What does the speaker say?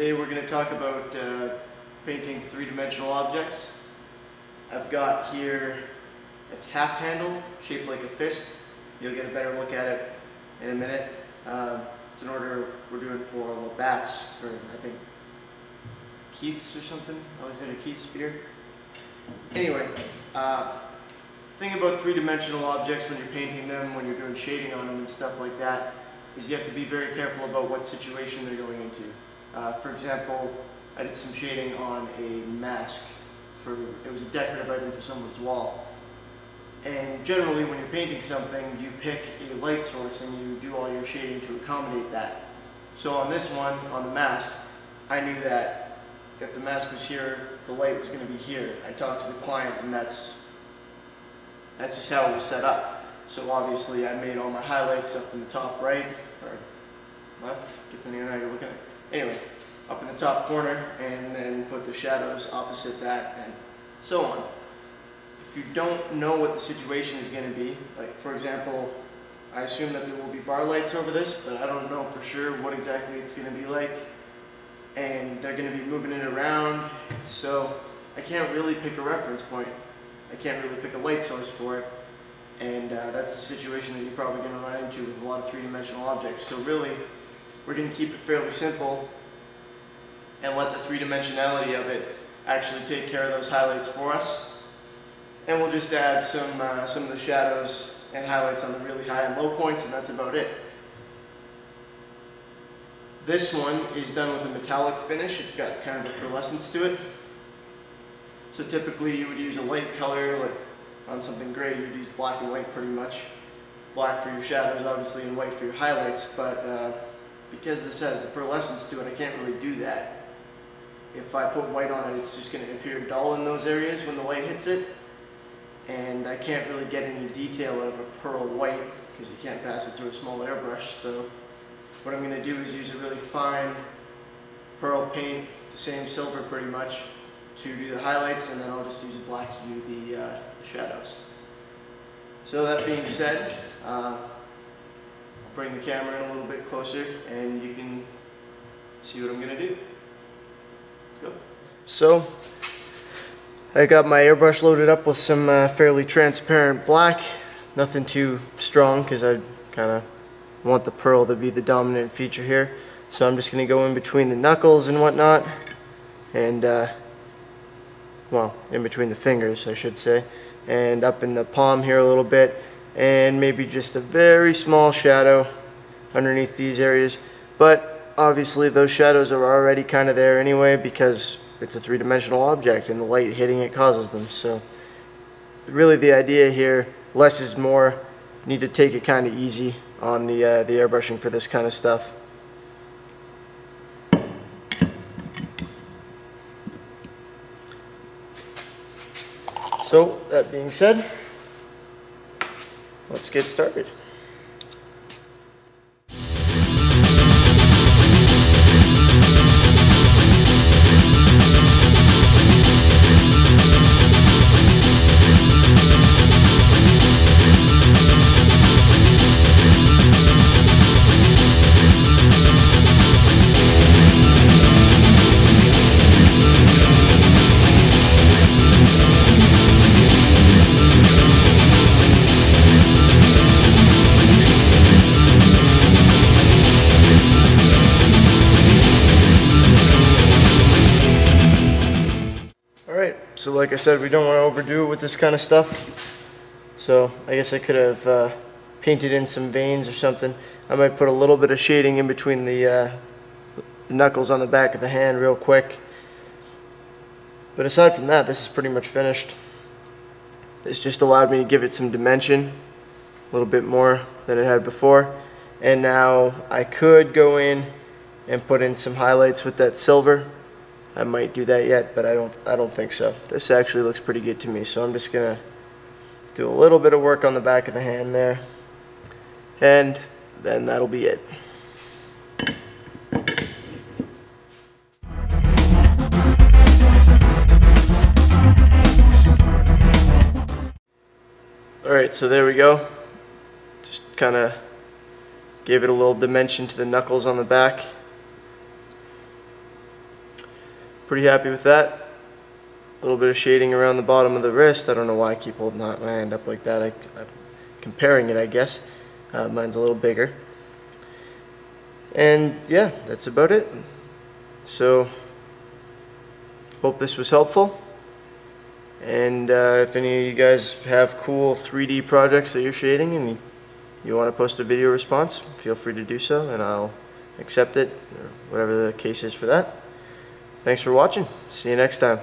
Today we're going to talk about painting three-dimensional objects. I've got here a tap handle shaped like a fist. You'll get a better look at it in a minute. It's an order we're doing for bats for, I think, Keith's or something. Alexander Keith's beer. Anyway, thing about three-dimensional objects when you're painting them, when you're doing shading on them and stuff like that, is you have to be very careful about what situation they're going into. For example, I did some shading on a mask. It was a decorative item for someone's wall. And generally when you're painting something, you pick a light source and you do all your shading to accommodate that. So on this one, on the mask, I knew that if the mask was here, the light was going to be here. I talked to the client and that's just how it was set up. So obviously I made all my highlights up in the top right, or left, depending on how you're looking at it. Anyway, up in the top corner, and then put the shadows opposite that, and so on. If you don't know what the situation is going to be, like for example, I assume that there will be bar lights over this, but I don't know for sure what exactly it's going to be like, and they're going to be moving it around, so I can't really pick a reference point. I can't really pick a light source for it, and that's the situation that you're probably going to run into with a lot of three-dimensional objects. So really, we're going to keep it fairly simple and let the three-dimensionality of it actually take care of those highlights for us. And we'll just add some of the shadows and highlights on the really high and low points, and that's about it. This one is done with a metallic finish. It's got kind of a pearlescence to it. So typically you would use a light color, like on something gray, you'd use black and white pretty much. Black for your shadows, obviously, and white for your highlights, but because this has the pearlescence to it, I can't really do that. If I put white on it, it's just going to appear dull in those areas when the light hits it, and I can't really get any detail out of a pearl white because you can't pass it through a small airbrush. So what I'm going to do is use a really fine pearl paint, the same silver pretty much, to do the highlights, and then I'll just use a black to do the shadows. So that being said, I'll bring the camera in a little bit closer and you can see what I'm going to do. Let's go. So I got my airbrush loaded up with some fairly transparent black. Nothing too strong because I kind of want the pearl to be the dominant feature here. So I'm just going to go in between the knuckles and whatnot, and well, in between the fingers I should say, and up in the palm here a little bit, and maybe just a very small shadow underneath these areas. But obviously those shadows are already kind of there anyway because it's a three-dimensional object and the light hitting it causes them. So really the idea here, less is more. You need to take it kind of easy on the airbrushing for this kind of stuff. So that being said, let's get started. So like I said, we don't want to overdo it with this kind of stuff. So I guess I could have painted in some veins or something. I might put a little bit of shading in between the knuckles on the back of the hand real quick. But aside from that, this is pretty much finished. This just allowed me to give it some dimension, a little bit more than it had before. And now I could go in and put in some highlights with that silver. I might do that yet, but I don't think so. This actually looks pretty good to me, so I'm just gonna do a little bit of work on the back of the hand there, and then that'll be it. Alright, so there we go. Just kind of gave it a little dimension to the knuckles on the back. pretty happy with that. A little bit of shading around the bottom of the wrist. I don't know why I keep holding my hand up like that. I'm comparing it, I guess. Mine's a little bigger. And yeah, that's about it. So, hope this was helpful. And if any of you guys have cool 3D projects that you're shading and you want to post a video response, feel free to do so and I'll accept it, or whatever the case is for that. Thanks for watching. See you next time.